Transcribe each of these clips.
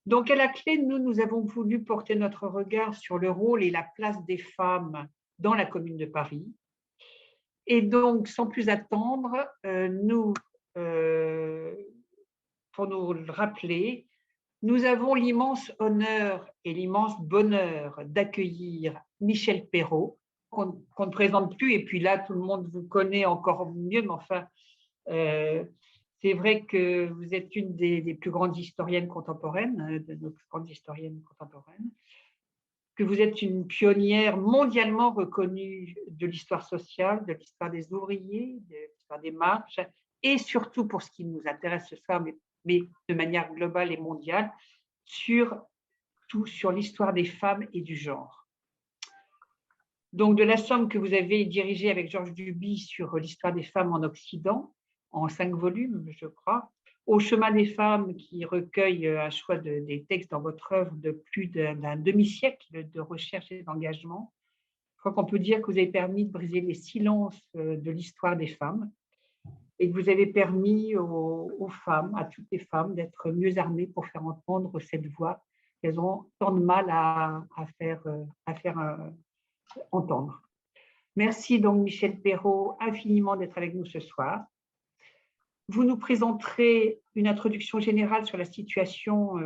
Donc, à la clé, nous avons voulu porter notre regard sur le rôle et la place des femmes dans la Commune de Paris. Et donc, sans plus attendre, euh, pour nous le rappeler, nous avons l'immense honneur et l'immense bonheur d'accueillir Michel Perrault, qu'on ne présente plus, et puis là, tout le monde vous connaît encore mieux, mais enfin, euh, c'est vrai que vous êtes une des plus grandes historiennes contemporaines, de nos plus grandes historiennes contemporaines, que vous êtes une pionnière mondialement reconnue de l'histoire sociale, de l'histoire des ouvriers, de l'histoire des marches, et surtout pour ce qui nous intéresse ce soir, mais de manière globale et mondiale, sur tout sur l'histoire des femmes et du genre. Donc, de la somme que vous avez dirigée avec Georges Duby sur l'histoire des femmes en Occident, en 5 volumes, je crois, au chemin des femmes qui recueille un choix des textes dans votre œuvre de plus d'un demi-siècle de recherche et d'engagement. Je crois qu'on peut dire que vous avez permis de briser les silences de l'histoire des femmes et que vous avez permis aux femmes, à toutes les femmes, d'être mieux armées pour faire entendre cette voix qu'elles ont tant de mal à faire entendre. Merci donc Michel Perrault infiniment d'être avec nous ce soir. Vous nous présenterez une introduction générale sur la situation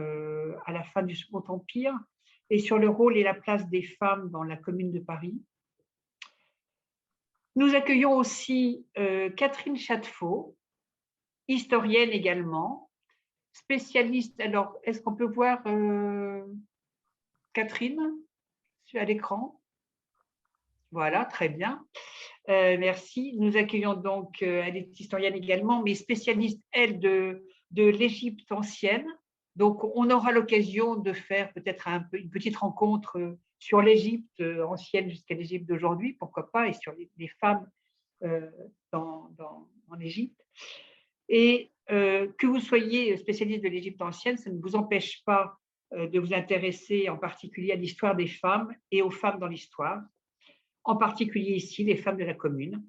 à la fin du Second Empire et sur le rôle et la place des femmes dans la Commune de Paris. Nous accueillons aussi Catherine Chadefaux, historienne également, spécialiste. Alors, est-ce qu'on peut voir Catherine à l'écran? Voilà, très bien. Merci. Nous accueillons donc, elle est historienne également, mais spécialiste, elle, de l'Égypte ancienne. Donc, on aura l'occasion de faire peut-être une petite rencontre sur l'Égypte ancienne jusqu'à l'Égypte d'aujourd'hui, pourquoi pas, et sur les femmes en Égypte. Et que vous soyez spécialiste de l'Égypte ancienne, ça ne vous empêche pas de vous intéresser en particulier à l'histoire des femmes et aux femmes dans l'histoire, en particulier ici, les femmes de la Commune.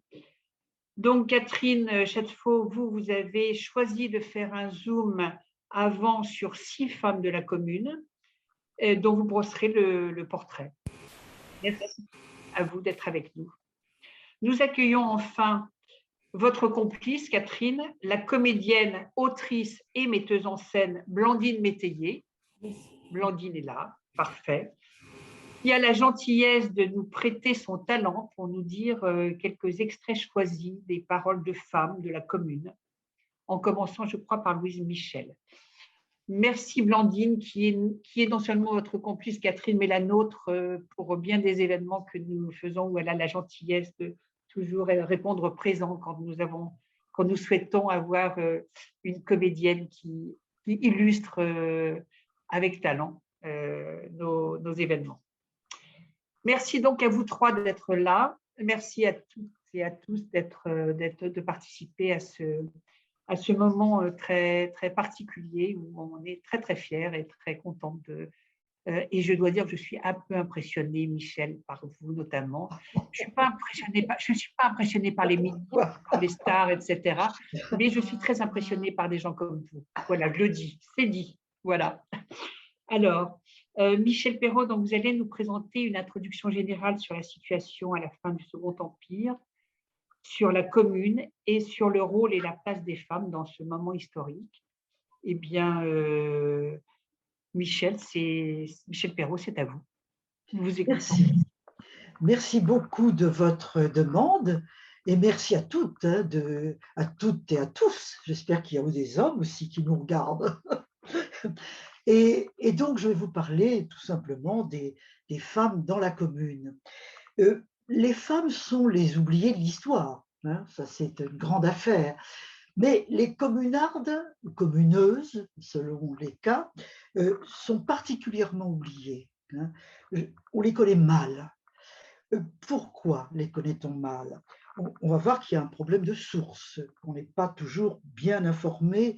Donc, Catherine Chadefaux, vous avez choisi de faire un zoom avant sur 6 femmes de la Commune, dont vous brosserez le portrait. Merci à vous d'être avec nous. Nous accueillons enfin votre complice, Catherine, la comédienne, autrice et metteuse en scène Blandine Métayer. Blandine est là, parfait. Qui a la gentillesse de nous prêter son talent pour nous dire quelques extraits choisis des paroles de femmes de la Commune, en commençant, je crois, par Louise Michel. Merci Blandine, qui est non seulement votre complice Catherine, mais la nôtre pour bien des événements que nous faisons, où elle a la gentillesse de toujours répondre présent quand nous souhaitons avoir une comédienne qui illustre avec talent nos événements. Merci donc à vous trois d'être là. Merci à toutes et à tous de participer à ce moment très, très particulier où on est très, très fiers et très contents et je dois dire que je suis un peu impressionnée, Michel, par vous notamment. Je ne suis pas impressionnée par les médias, par les stars, etc. Mais je suis très impressionnée par des gens comme vous. Voilà, je le dis, c'est dit. Voilà. Alors, Michel Perrault, donc vous allez nous présenter une introduction générale sur la situation à la fin du Second Empire, sur la Commune et sur le rôle et la place des femmes dans ce moment historique. Eh bien, Michel Perrault, c'est à vous. Vous écoutez. Merci. Merci beaucoup de votre demande et merci à toutes, à toutes et à tous. J'espère qu'il y a des hommes aussi qui nous regardent. Et donc, je vais vous parler tout simplement des femmes dans la Commune. Les femmes sont les oubliées de l'histoire, hein, ça c'est une grande affaire. Mais les communardes, ou communeuses, selon les cas, sont particulièrement oubliées. Hein. On les connaît mal. Pourquoi les connaît-on mal? On va voir qu'il y a un problème de source, qu'on n'est pas toujours bien informé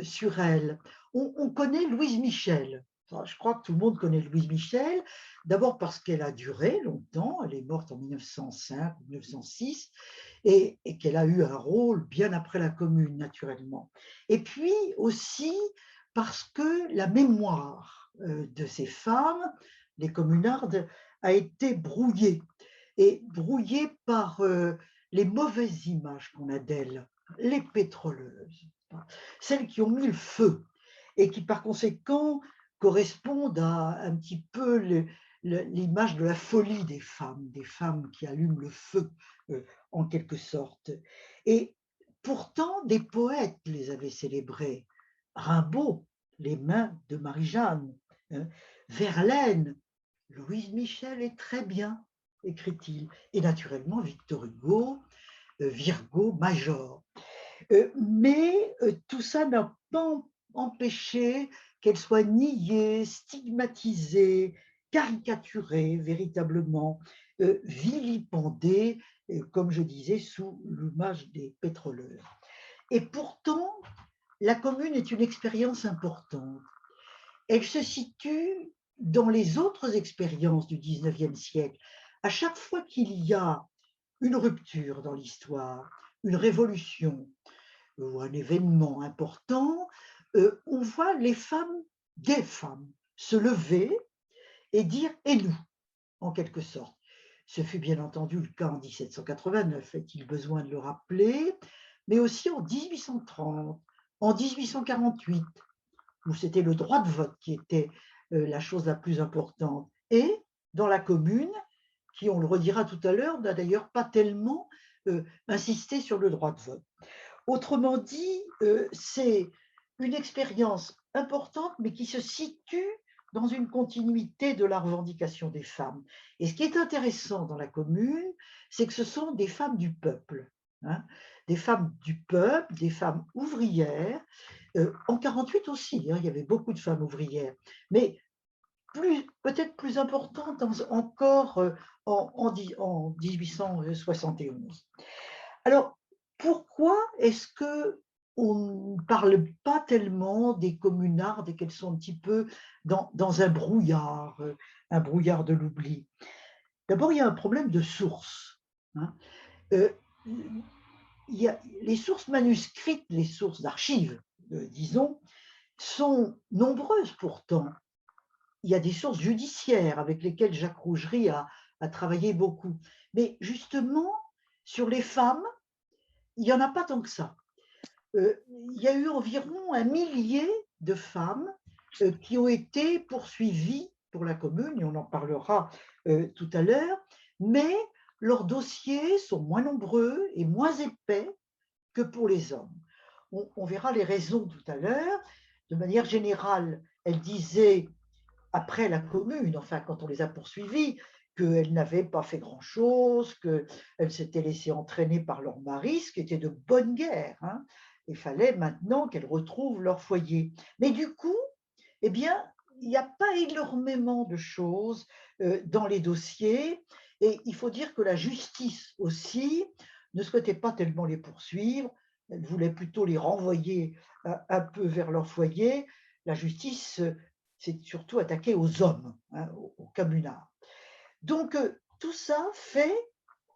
sur elles. On connaît Louise Michel. Je crois que tout le monde connaît Louise Michel, d'abord parce qu'elle a duré longtemps, elle est morte en 1905 ou 1906, et qu'elle a eu un rôle bien après la Commune, naturellement. Et puis aussi parce que la mémoire de ces femmes, les communardes, a été brouillé, et brouillé par les mauvaises images qu'on a d'elles, les pétroleuses, celles qui ont mis le feu et qui par conséquent correspondent à un petit peu l'image de la folie des femmes qui allument le feu en quelque sorte. Et pourtant, des poètes les avaient célébrées. Rimbaud, Les mains de Marie-Jeanne, hein, Verlaine, Louise Michel est très bien, écrit-il, et naturellement Victor Hugo, Virgo Major. Mais tout ça n'a pas empêché qu'elle soit niée, stigmatisée, caricaturée véritablement, vilipendée, comme je disais, sous l'image des pétroleurs. Et pourtant, la commune est une expérience importante. Elle se situe dans les autres expériences du 19e siècle. À chaque fois qu'il y a une rupture dans l'histoire, une révolution ou un événement important, on voit les femmes, des femmes, se lever et dire « et nous » en quelque sorte. Ce fut bien entendu le cas en 1789, est-il besoin de le rappeler, mais aussi en 1830, en 1848, où c'était le droit de vote qui était la chose la plus importante, et dans la commune, qui, on le redira tout à l'heure, n'a d'ailleurs pas tellement insisté sur le droit de vote. Autrement dit, c'est une expérience importante, mais qui se situe dans une continuité de la revendication des femmes. Et ce qui est intéressant dans la commune, c'est que ce sont des femmes du peuple, hein, des femmes du peuple, des femmes ouvrières. En 48 aussi, hein, il y avait beaucoup de femmes ouvrières, mais peut-être plus importantes encore en 1871. Alors, pourquoi est-ce qu'on ne parle pas tellement des communardes et qu'elles sont un petit peu dans un brouillard de l'oubli? D'abord, il y a un problème de source, hein. Les sources manuscrites, les sources d'archives, disons, sont nombreuses pourtant. Il y a des sources judiciaires avec lesquelles Jacques Rougerie a travaillé beaucoup. Mais justement, sur les femmes, il n'y en a pas tant que ça. Il y a eu environ 1 millier de femmes qui ont été poursuivies pour la commune, et on en parlera tout à l'heure, mais leurs dossiers sont moins nombreux et moins épais que pour les hommes. On verra les raisons tout à l'heure. De manière générale, elles disaient, après la commune, enfin quand on les a poursuivies, qu'elles n'avaient pas fait grand-chose, qu'elles s'étaient laissées entraîner par leur mari, ce qui était de bonne guerre, hein. Il fallait maintenant qu'elles retrouvent leur foyer. Mais du coup, eh bien, il n'y a pas énormément de choses dans les dossiers, et il faut dire que la justice aussi ne souhaitait pas tellement les poursuivre, elle voulait plutôt les renvoyer un peu vers leur foyer. La justice s'est surtout attaquée aux hommes, hein, aux communards. Donc, tout ça fait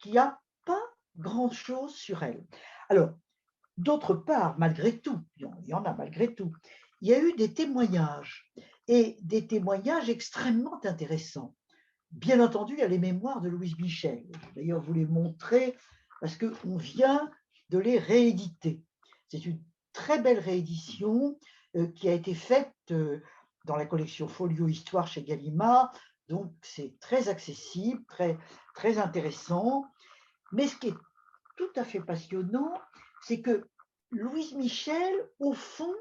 qu'il n'y a pas grand-chose sur elles. Alors, d'autre part, malgré tout, il y en a malgré tout, il y a eu des témoignages, et des témoignages extrêmement intéressants. Bien entendu, il y a les mémoires de Louise Michel. Je vais d'ailleurs vous les montrer parce qu'on vient de les rééditer. C'est une très belle réédition qui a été faite dans la collection Folio Histoire chez Gallimard. Donc, c'est très accessible, très, très intéressant. Mais ce qui est tout à fait passionnant, c'est que Louise Michel, au fond,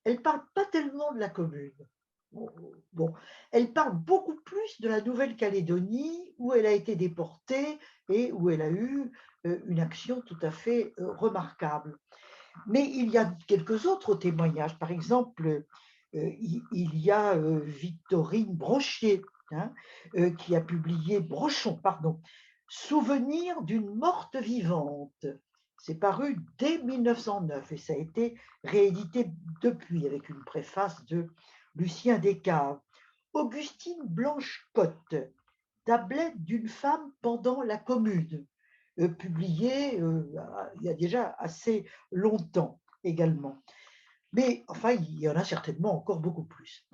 elle ne parle pas tellement de la commune. Bon, elle parle beaucoup plus de la Nouvelle-Calédonie, où elle a été déportée et où elle a eu une action tout à fait remarquable. Mais il y a quelques autres témoignages. Par exemple, il y a Victorine Brochier, hein, qui a publié, Brochon, pardon, Souvenir d'une morte vivante. C'est paru dès 1909 et ça a été réédité depuis avec une préface de Lucien Descaves. Augustine Blanche-Cotte, Tablette d'une femme pendant la Commune, publié il y a déjà assez longtemps également. Mais enfin, il y en a certainement encore beaucoup plus.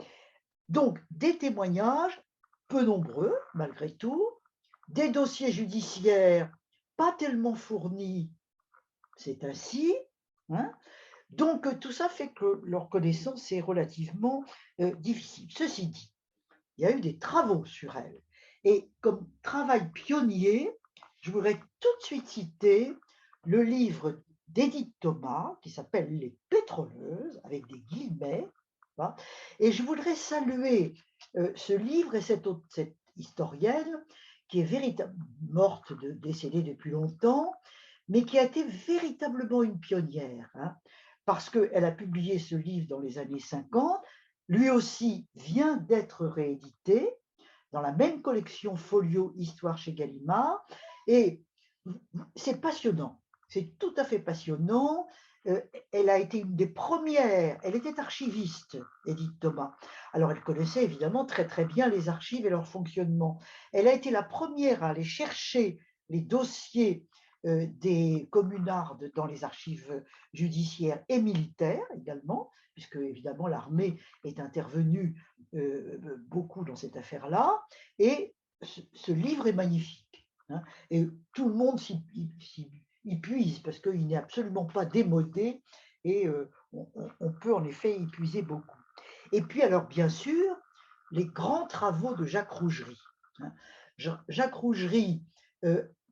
Donc, des témoignages peu nombreux, malgré tout, des dossiers judiciaires pas tellement fournis, c'est ainsi, hein. Donc, tout ça fait que leur connaissance est relativement difficile. Ceci dit, il y a eu des travaux sur elle. Et comme travail pionnier, je voudrais tout de suite citer le livre d'Edith Thomas qui s'appelle Les pétroleuses, avec des guillemets. Hein. Et je voudrais saluer ce livre et cette historienne qui est véritablement morte, décédée depuis longtemps, mais qui a été véritablement une pionnière, hein, parce qu'elle a publié ce livre dans les années 50. Lui aussi vient d'être réédité dans la même collection Folio Histoire chez Gallimard. Et c'est passionnant, c'est tout à fait passionnant. Elle a été une des premières, elle était archiviste, Edith Thomas. Alors elle connaissait évidemment très très bien les archives et leur fonctionnement. Elle a été la première à aller chercher les dossiers des communardes dans les archives judiciaires et militaires également, puisque évidemment l'armée est intervenue beaucoup dans cette affaire-là. Et ce livre est magnifique. Hein, et tout le monde s'y puise parce qu'il n'est absolument pas démodé et on peut en effet y puiser beaucoup. Et puis alors bien sûr, les grands travaux de Jacques Rougerie. Hein. Jacques Rougerie,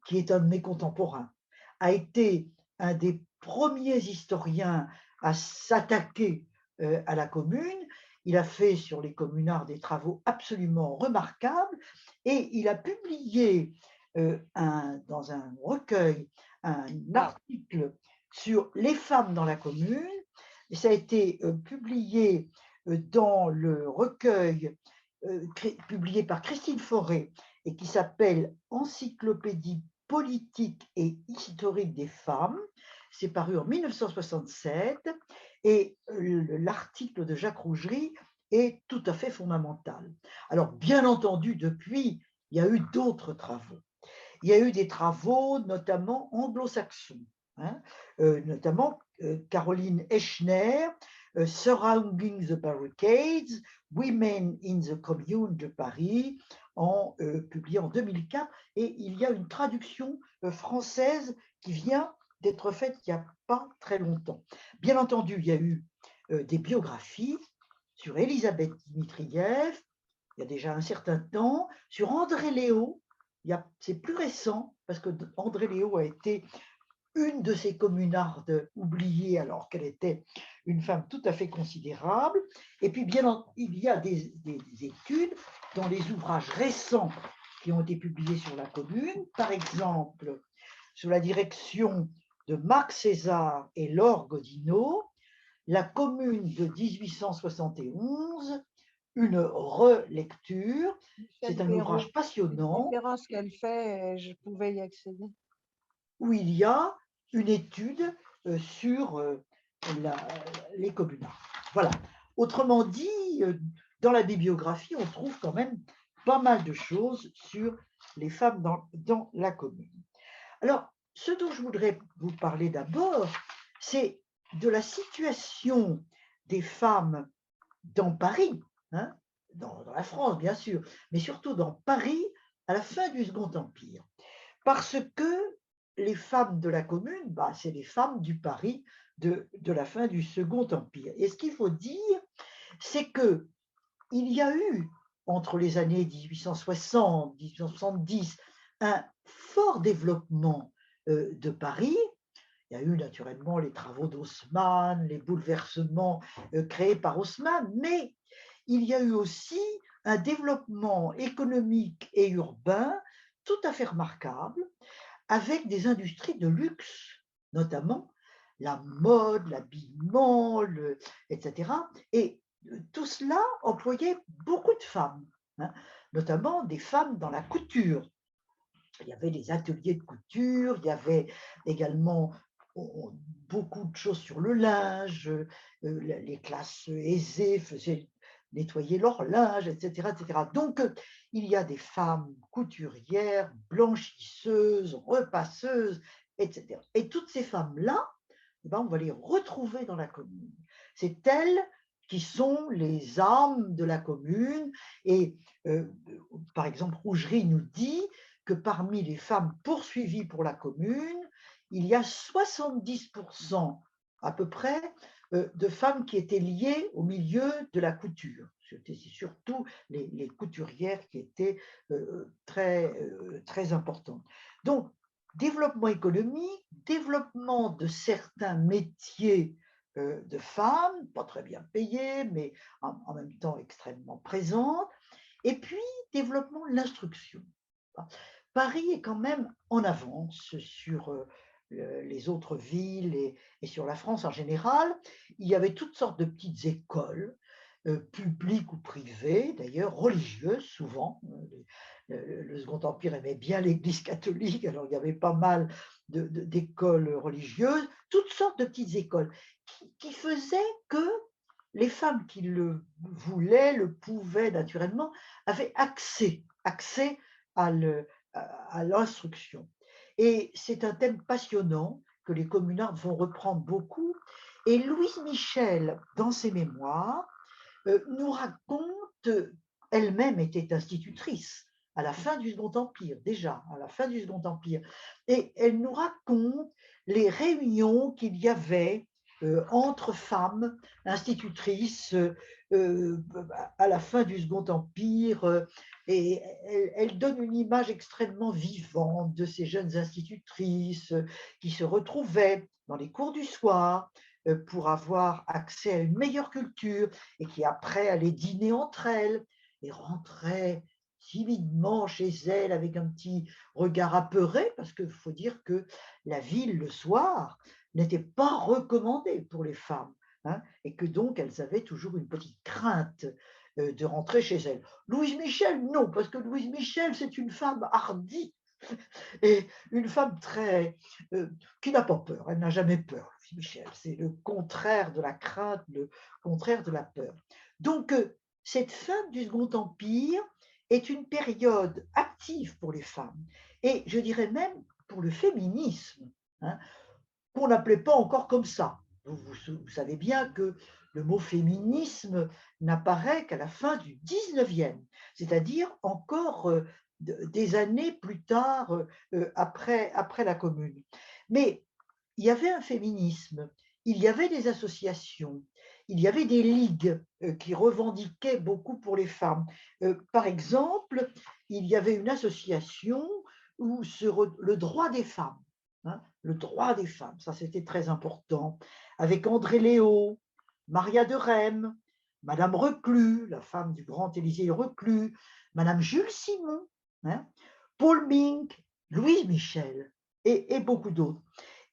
qui est un de mes contemporains, a été un des premiers historiens à s'attaquer à la commune. Il a fait sur les communards des travaux absolument remarquables et il a publié dans un recueil un article sur les femmes dans la commune. Et ça a été publié dans le recueil publié par Christine Forêt et qui s'appelle Encyclopédie politique et historique des femmes. C'est paru en 1967 et l'article de Jacques Rougerie est tout à fait fondamental. Alors, bien entendu, depuis, il y a eu d'autres travaux. Il y a eu des travaux, notamment anglo-saxons, hein, notamment Caroline Echner, Surrounding the Barricades, Women in the Commune de Paris, publié en 2004. Et il y a une traduction française qui vient d'être faite il n'y a pas très longtemps. Bien entendu, il y a eu des biographies sur Elisabeth Dmitriev, il y a déjà un certain temps, sur André Léo. C'est plus récent, parce que André Léo a été une de ces communardes oubliées alors qu'elle était une femme tout à fait considérable. Et puis, il y a des études dans les ouvrages récents qui ont été publiés sur la commune, par exemple, sous la direction de Marc César et Laure Godineau, La commune de 1871, une relecture. C'est un ouvrage passionnant. Les conférences qu'elle fait, je pouvais y accéder. Où il y a une étude sur les communards. Voilà. Autrement dit, dans la bibliographie, on trouve quand même pas mal de choses sur les femmes dans la commune. Alors, ce dont je voudrais vous parler d'abord, c'est de la situation des femmes dans Paris, hein, dans la France bien sûr, mais surtout dans Paris à la fin du Second Empire. Parce que les femmes de la commune, c'est les femmes du Paris de la fin du Second Empire. Et ce qu'il faut dire, c'est qu'il y a eu, entre les années 1860, 1870, un fort développement de Paris. Il y a eu naturellement les travaux d'Haussmann, les bouleversements créés par Haussmann, mais il y a eu aussi un développement économique et urbain tout à fait remarquable, avec des industries de luxe, notamment la mode, l'habillement, etc. Et tout cela employait beaucoup de femmes, hein, notamment des femmes dans la couture. Il y avait des ateliers de couture, il y avait également beaucoup de choses sur le linge, les classes aisées faisaient nettoyer leur linge, etc., etc. Donc, il y a des femmes couturières, blanchisseuses, repasseuses, etc. Et toutes ces femmes-là, on va les retrouver dans la commune. C'est elles qui sont les âmes de la commune. Et par exemple, Rougerie nous dit que parmi les femmes poursuivies pour la commune, il y a 70% à peu près de femmes qui étaient liées au milieu de la couture. C'était surtout les couturières qui étaient très importantes. Donc, développement économique, développement de certains métiers de femmes, pas très bien payées, mais en même temps extrêmement présentes, et puis développement de l'instruction. Paris est quand même en avance sur les autres villes et sur la France en général. Il y avait toutes sortes de petites écoles, publiques ou privées, d'ailleurs religieuses souvent. Le Second Empire aimait bien l'Église catholique, alors il y avait pas mal d'écoles religieuses, toutes sortes de petites écoles qui faisaient que les femmes qui le voulaient, le pouvaient naturellement, avaient accès à l'instruction. Et c'est un thème passionnant que les communards vont reprendre beaucoup. Et Louise Michel, dans ses mémoires, nous raconte, elle-même était institutrice à la fin du Second Empire, déjà, à la fin du Second Empire. Et elle nous raconte les réunions qu'il y avait entre femmes institutrices à la fin du Second Empire. Et elle donne une image extrêmement vivante de ces jeunes institutrices qui se retrouvaient dans les cours du soir pour avoir accès à une meilleure culture et qui après allaient dîner entre elles et rentraient timidement chez elles avec un petit regard apeuré, parce qu'il faut dire que la ville le soir n'était pas recommandée pour les femmes, hein, et que donc elles avaient toujours une petite crainte de rentrer chez elles. Louise Michel, non, parce que Louise Michel, c'est une femme hardie et une femme qui n'a pas peur, elle n'a jamais peur, Louise Michel, c'est le contraire de la crainte, le contraire de la peur. Donc, cette fin du Second Empire est une période active pour les femmes, et je dirais même pour le féminisme, hein, qu'on n'appelait pas encore comme ça. Vous savez bien que le mot féminisme n'apparaît qu'à la fin du 19e, c'est-à-dire encore des années plus tard, après la Commune. Mais il y avait un féminisme, il y avait des associations, il y avait des ligues qui revendiquaient beaucoup pour les femmes. Par exemple, il y avait une association où le droit des femmes, hein, le droit des femmes, ça c'était très important, avec André Léo, Maria de Rème, Madame Reclus, la femme du grand Élisée Reclus, Madame Jules Simon, hein, Paul Mink, Louise Michel et beaucoup d'autres.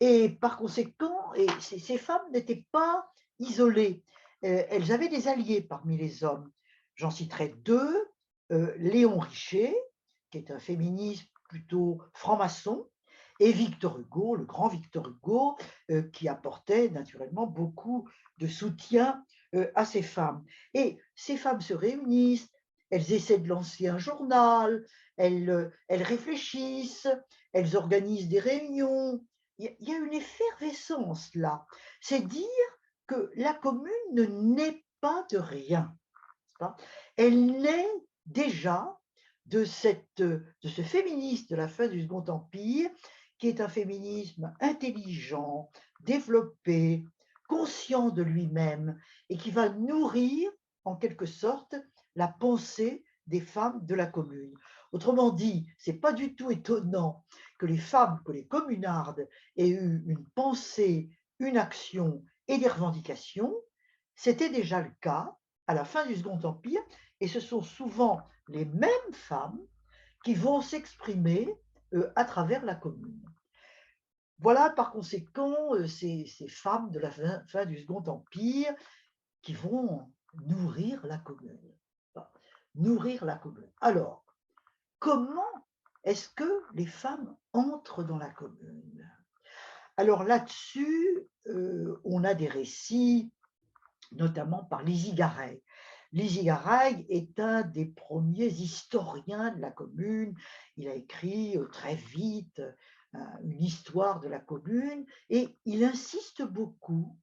Et par conséquent, ces femmes n'étaient pas isolées. Elles avaient des alliés parmi les hommes. J'en citerai deux. Léon Richer, qui est un féministe plutôt franc-maçon, et Victor Hugo, le grand Victor Hugo, qui apportait naturellement beaucoup de soutien à ces femmes. Et ces femmes se réunissent, elles essaient de lancer un journal, elles réfléchissent, elles organisent des réunions. Il y a une effervescence là. C'est dire que la commune ne naît pas de rien. Elle naît déjà de ce féminisme de la fin du Second Empire, qui est un féminisme intelligent, développé, conscient de lui-même, et qui va nourrir, en quelque sorte, la pensée des femmes de la commune. Autrement dit, ce n'est pas du tout étonnant que les femmes, que les communardes aient eu une pensée, une action et des revendications. C'était déjà le cas à la fin du Second Empire, et ce sont souvent les mêmes femmes qui vont s'exprimer à travers la commune. Voilà par conséquent ces femmes de la fin du Second Empire qui vont nourrir la commune. Nourrir la commune. Alors, comment est-ce que les femmes entrent dans la commune? Alors là-dessus, on a des récits, notamment par Lizzie Garay. Lizzie Garay est un des premiers historiens de la commune. Il a écrit très vite une histoire de la commune et il insiste beaucoup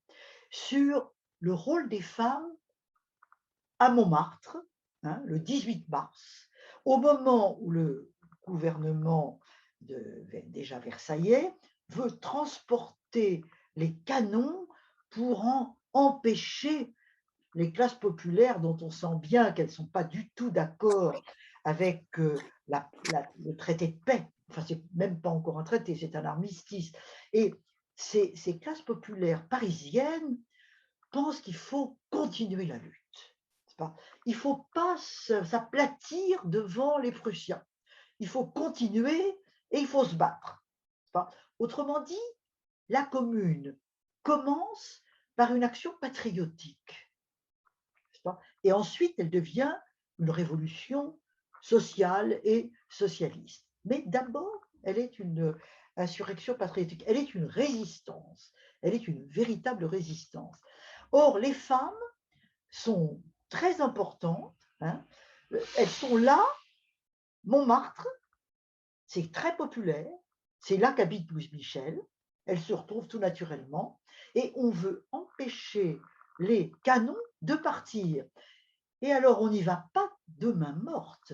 sur le rôle des femmes à Montmartre, hein, le 18 mars, au moment où le gouvernement déjà versaillais veut transporter les canons pour en empêcher les classes populaires, dont on sent bien qu'elles ne sont pas du tout d'accord avec le traité de paix. Enfin, c'est même pas encore un traité, c'est un armistice. Et ces classes populaires parisiennes pensent qu'il faut continuer la lutte. Il ne faut pas s'aplatir devant les Prussiens. Il faut continuer et il faut se battre. Autrement dit, la Commune commence par une action patriotique. Et ensuite, elle devient une révolution sociale et socialiste. Mais d'abord, elle est une insurrection patriotique, elle est une résistance, elle est une véritable résistance. Or, les femmes sont très importantes, hein, elles sont là, Montmartre, c'est très populaire, c'est là qu'habite Louise Michel, elles se retrouvent tout naturellement, et on veut empêcher les canons de partir. Et alors, on n'y va pas de main morte.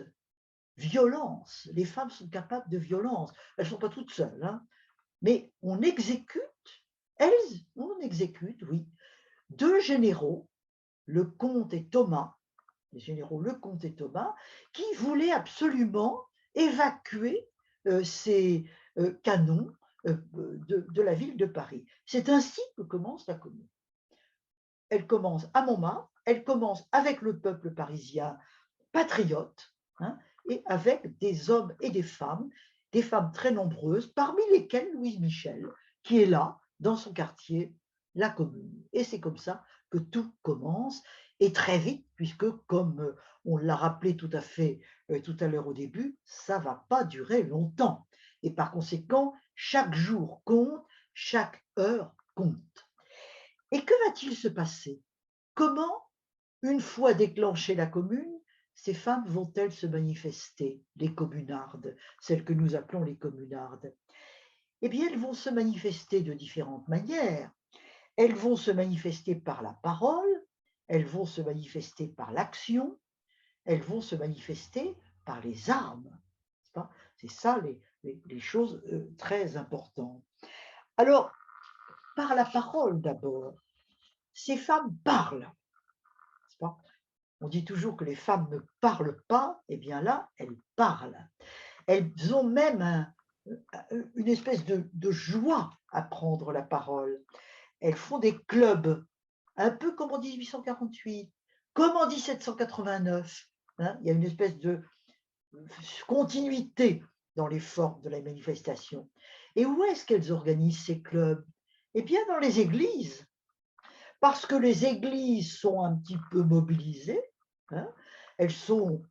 Violence, les femmes sont capables de violence. Elles ne sont pas toutes seules, hein, mais on exécute, on exécute, oui, deux généraux, le comte et Thomas, les généraux Lecomte et Thomas, qui voulaient absolument évacuer ces canons de la ville de Paris. C'est ainsi que commence la Commune. Elle commence à Montmartre, elle commence avec le peuple parisien patriote, hein, et avec des hommes et des femmes très nombreuses, parmi lesquelles Louise Michel, qui est là, dans son quartier, la Commune. Et c'est comme ça que tout commence, et très vite, puisque comme on l'a rappelé tout à l'heure au début, ça ne va pas durer longtemps. Et par conséquent, chaque jour compte, chaque heure compte. Et que va-t-il se passer? Comment, une fois déclenchée la Commune, ces femmes vont-elles se manifester, les communardes, celles que nous appelons les communardes? Eh bien, elles vont se manifester de différentes manières. Elles vont se manifester par la parole, elles vont se manifester par l'action, elles vont se manifester par les armes. C'est ça les choses très importantes. Alors, par la parole d'abord, ces femmes parlent. On dit toujours que les femmes ne parlent pas, et bien là, elles parlent. Elles ont même une espèce de joie à prendre la parole. Elles font des clubs, un peu comme en 1848, comme en 1789. Hein, il y a une espèce de continuité dans les formes de la manifestation. Et où est-ce qu'elles organisent ces clubs? Eh bien, dans les églises, parce que les églises sont un petit peu mobilisées, hein, elles sont,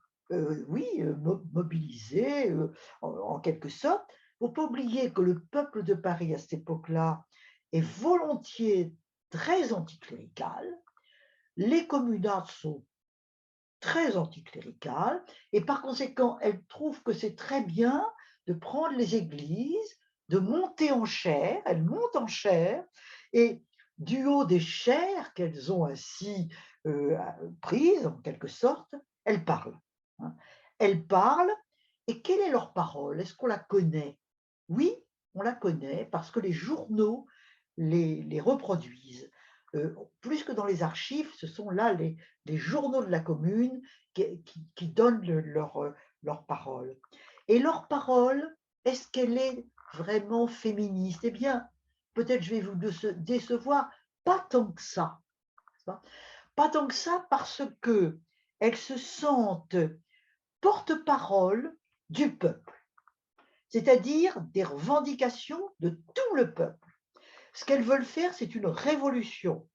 mobilisées en quelque sorte. Il ne faut pas oublier que le peuple de Paris à cette époque-là est volontiers très anticlérical. Les communardes sont très anticléricales et par conséquent, elles trouvent que c'est très bien de prendre les églises, de monter en chaire, elles montent en chaire et du haut des chaires qu'elles ont ainsi prises, en quelque sorte, elles parlent. Hein. Elles parlent, et quelle est leur parole? Est-ce qu'on la connaît? Oui, on la connaît parce que les journaux les reproduisent. Plus que dans les archives, ce sont là les journaux de la Commune qui donnent leur parole. Et leur parole, est-ce qu'elle est vraiment féministe? Eh bien, peut-être je vais vous décevoir, pas tant que ça. Pas tant que ça parce qu'elles se sentent porte-parole du peuple, c'est-à-dire des revendications de tout le peuple. Ce qu'elles veulent faire, c'est une révolution.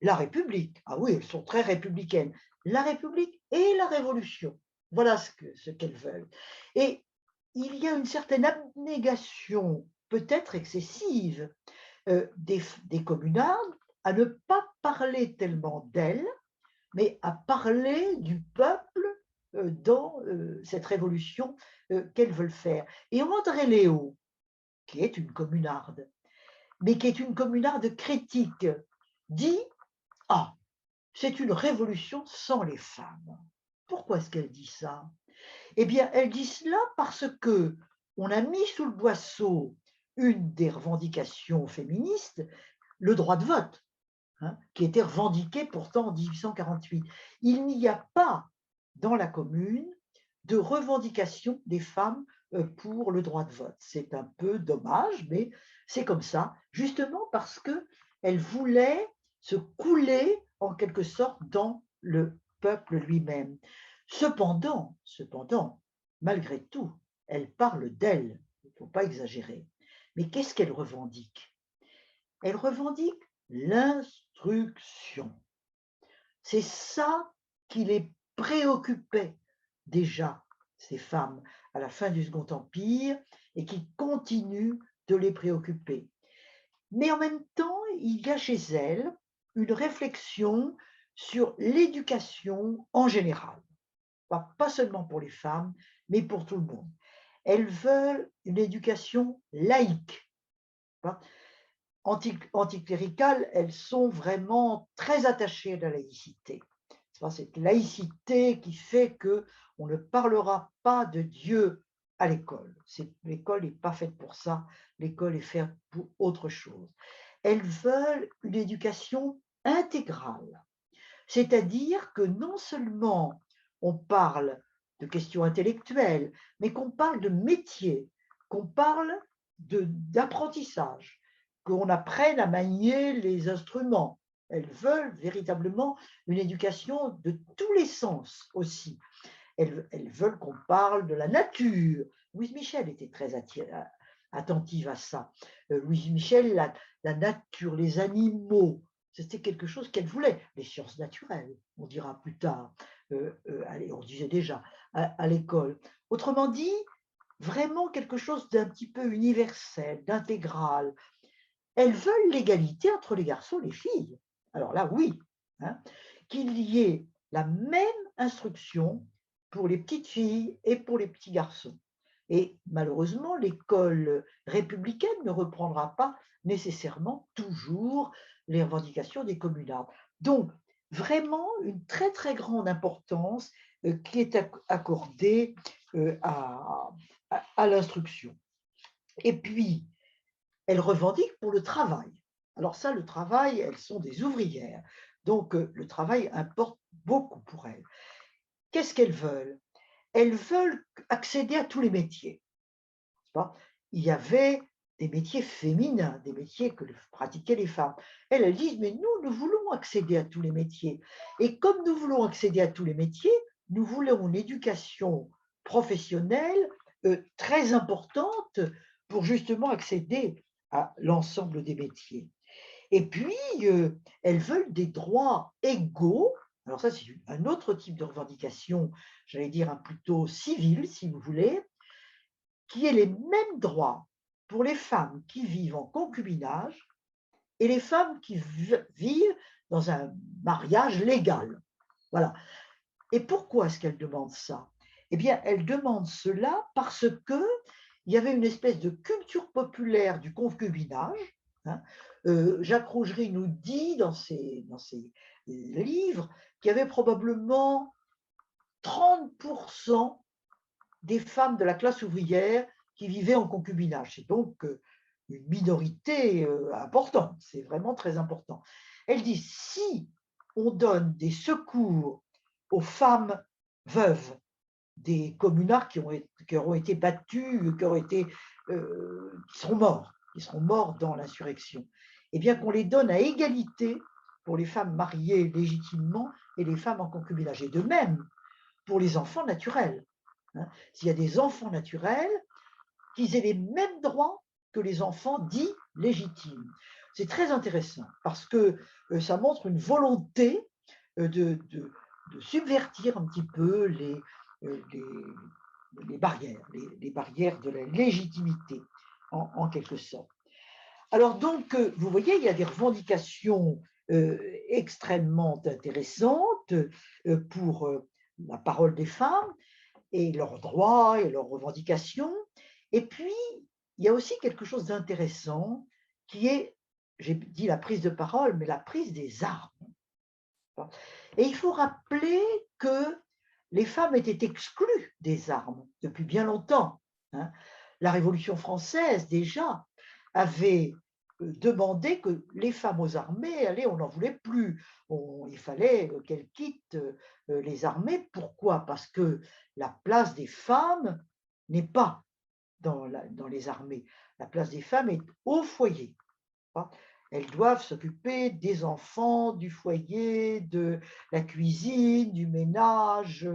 La République, ah oui, elles sont très républicaines. La République et la Révolution, voilà ce qu'elles veulent. Et il y a une certaine abnégation, peut-être excessive, des communardes à ne pas parler tellement d'elles, mais à parler du peuple dans cette révolution qu'elles veulent faire. Et André Léo, qui est une communarde, mais qui est une communarde critique, dit « Ah, c'est une révolution sans les femmes. Pourquoi est-ce qu'elle dit ça? Eh bien, elle dit cela parce que on a mis sous le boisseau une des revendications féministes, le droit de vote, hein, qui était revendiqué pourtant en 1848. Il n'y a pas dans la commune de revendication des femmes pour le droit de vote. C'est un peu dommage, mais c'est comme ça, justement parce qu'elle voulait se couler en quelque sorte dans le peuple lui-même. Cependant, malgré tout, elle parle d'elle, il ne faut pas exagérer. Mais qu'est-ce qu'elle revendique? Elle revendique l'instruction. C'est ça qui les préoccupait déjà, ces femmes, à la fin du Second Empire, et qui continue de les préoccuper. Mais en même temps, il y a chez elles une réflexion sur l'éducation en général, pas seulement pour les femmes, mais pour tout le monde. Elles veulent une éducation laïque. Anticléricales, elles sont vraiment très attachées à la laïcité. C'est cette laïcité qui fait qu'on ne parlera pas de Dieu à l'école. L'école n'est pas faite pour ça, l'école est faite pour autre chose. Elles veulent une éducation intégrale, c'est-à-dire que non seulement on parle de questions intellectuelles, mais qu'on parle de métier, qu'on parle d'apprentissage, qu'on apprenne à manier les instruments. Elles veulent véritablement une éducation de tous les sens aussi. Elles veulent qu'on parle de la nature. Louise Michel était très attentive à ça. Louise Michel, la nature, les animaux, c'était quelque chose qu'elle voulait. Les sciences naturelles, on dira plus tard. On disait déjà à l'école. Autrement dit, vraiment quelque chose d'un petit peu universel, d'intégral. Elles veulent l'égalité entre les garçons et les filles. Alors là, oui, hein, qu'il y ait la même instruction pour les petites filles et pour les petits garçons. Et malheureusement, l'école républicaine ne reprendra pas nécessairement toujours les revendications des communards. Donc, vraiment une très très grande importance qui est accordée à l'instruction. Et puis, elles revendiquent pour le travail. Alors ça, le travail, elles sont des ouvrières. Donc, le travail importe beaucoup pour elles. Qu'est-ce qu'elles veulent? Elles veulent accéder à tous les métiers. Il y avait des métiers féminins, des métiers que pratiquaient les femmes. Elles disent, mais nous voulons accéder à tous les métiers. Et comme nous voulons accéder à tous les métiers, nous voulons une éducation professionnelle très importante pour justement accéder à l'ensemble des métiers. Et puis, elles veulent des droits égaux. Alors ça, c'est un autre type de revendication, j'allais dire plutôt civile, si vous voulez, qui est les mêmes droits pour les femmes qui vivent en concubinage et les femmes qui vivent dans un mariage légal. Voilà. Et pourquoi est-ce qu'elles demandent ça? Eh bien, elles demandent cela parce qu'il y avait une espèce de culture populaire du concubinage. Hein. Jacques Rougerie nous dit dans ses livres qu'il y avait probablement 30% des femmes de la classe ouvrière qui vivaient en concubinage. C'est donc une minorité importante, c'est vraiment très important. Elle dit, si on donne des secours aux femmes veuves des communards qui auront été battus, qui seront morts dans l'insurrection, et bien qu'on les donne à égalité pour les femmes mariées légitimement et les femmes en concubinage. Et de même pour les enfants naturels. Hein. S'il y a des enfants naturels, qu'ils aient les mêmes droits que les enfants dits légitimes. C'est très intéressant parce que ça montre une volonté de subvertir un petit peu les barrières, les barrières de la légitimité, en quelque sorte. Alors donc, vous voyez, il y a des revendications extrêmement intéressantes pour la parole des femmes et leurs droits et leurs revendications. Et puis, il y a aussi quelque chose d'intéressant qui est, j'ai dit la prise de parole, mais la prise des armes. Et il faut rappeler que les femmes étaient exclues des armes depuis bien longtemps, hein. La Révolution française, déjà, avait demandé que les femmes aux armées, allez, on n'en voulait plus. Il fallait qu'elles quittent les armées. Pourquoi? Parce que la place des femmes n'est pas dans les armées. La place des femmes est au foyer. Elles doivent s'occuper des enfants, du foyer, de la cuisine, du ménage,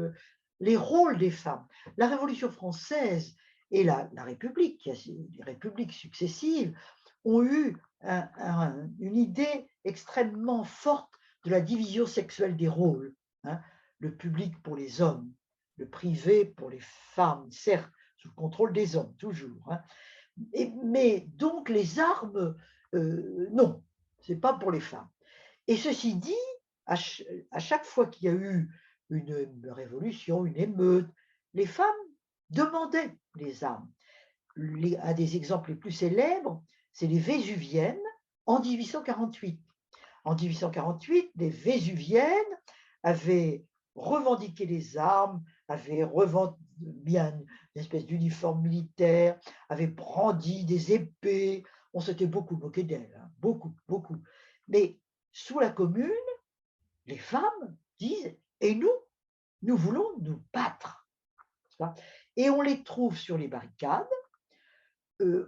les rôles des femmes. La Révolution française et la République, les républiques successives, ont eu une idée extrêmement forte de la division sexuelle des rôles, hein. Le public pour les hommes, le privé pour les femmes, certes, sous le contrôle des hommes, toujours, hein. Mais donc les armes, non, ce n'est pas pour les femmes. Et ceci dit, à chaque fois qu'il y a eu une révolution, une émeute, les femmes demandaient les armes. Un des exemples les plus célèbres, c'est les Vésuviennes en 1848. En 1848, les Vésuviennes avaient revendiqué les armes, avaient mis une espèce d'uniforme militaire, avaient brandi des épées. On s'était beaucoup moqué d'elles, hein, beaucoup, beaucoup. Mais sous la Commune, les femmes disent « Et nous voulons nous battre ». Et on les trouve sur les barricades. Il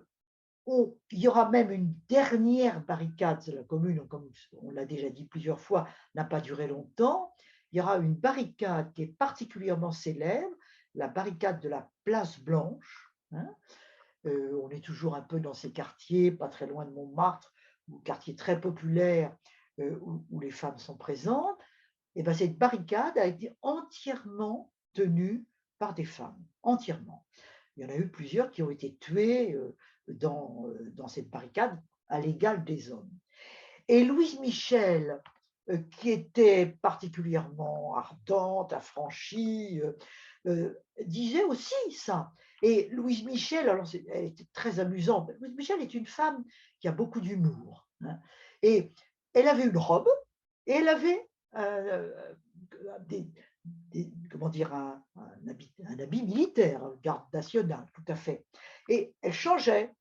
y aura même une dernière barricade, la Commune, comme on l'a déjà dit plusieurs fois, n'a pas duré longtemps. Il y aura une barricade qui est particulièrement célèbre, la barricade de la Place Blanche, hein. On est toujours un peu dans ces quartiers, pas très loin de Montmartre, ou quartiers très populaires où les femmes sont présentes. Et bien, cette barricade a été entièrement tenue par des femmes, entièrement. Il y en a eu plusieurs qui ont été tuées dans cette barricade à l'égal des hommes. Et Louise Michel, qui était particulièrement ardente, affranchie, disait aussi ça. Et Louise Michel, alors elle était très amusante. Louise Michel est une femme qui a beaucoup d'humour, hein. Et elle avait une robe et elle avait comment dire, un habit militaire, garde nationale, tout à fait. Et elle changeait.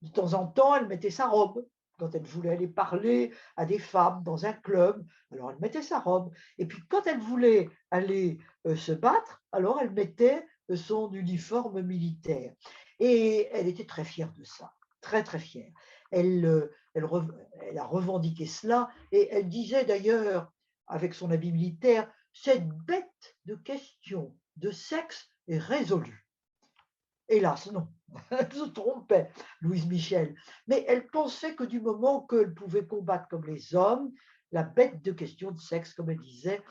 De temps en temps, elle mettait sa robe. Quand elle voulait aller parler à des femmes dans un club, alors elle mettait sa robe. Et puis quand elle voulait aller se battre, alors elle mettait son uniforme militaire. Et elle était très fière de ça, très très fière. Elle a revendiqué cela et elle disait d'ailleurs, avec son habit militaire, cette bête de question de sexe est résolue. Hélas, non, elle se trompait, Louise Michel. Mais elle pensait que du moment qu'elle pouvait combattre comme les hommes, la bête de question de sexe, comme elle disait,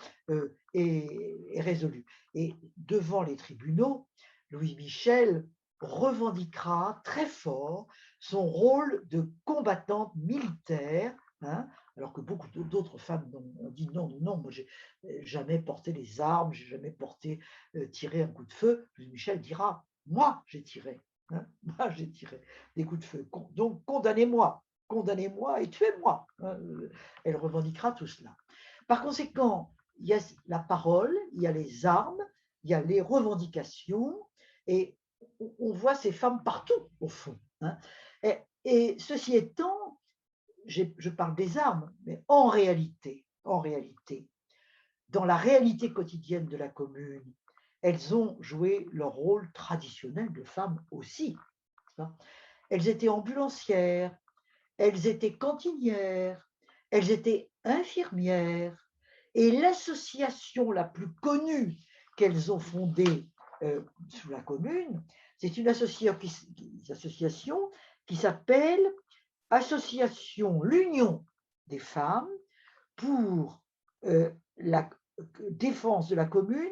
est résolue. Et devant les tribunaux, Louise Michel revendiquera très fort son rôle de combattante militaire, hein, alors que beaucoup d'autres femmes ont dit non, non, non, moi j'ai jamais porté les armes, j'ai jamais tiré un coup de feu. Louise Michel dira, moi j'ai tiré, hein, moi j'ai tiré des coups de feu, donc condamnez-moi, condamnez-moi et tuez-moi, hein. Elle revendiquera tout cela. Par conséquent, il y a la parole, il y a les armes, il y a les revendications, et on voit ces femmes partout, au fond, hein. Et ceci étant, je parle des armes, mais en réalité, dans la réalité quotidienne de la Commune, elles ont joué leur rôle traditionnel de femmes aussi. Elles étaient ambulancières, elles étaient cantinières, elles étaient infirmières, et l'association la plus connue qu'elles ont fondée sous la Commune, c'est une association qui s'appelle Association l'Union des femmes pour la défense de la Commune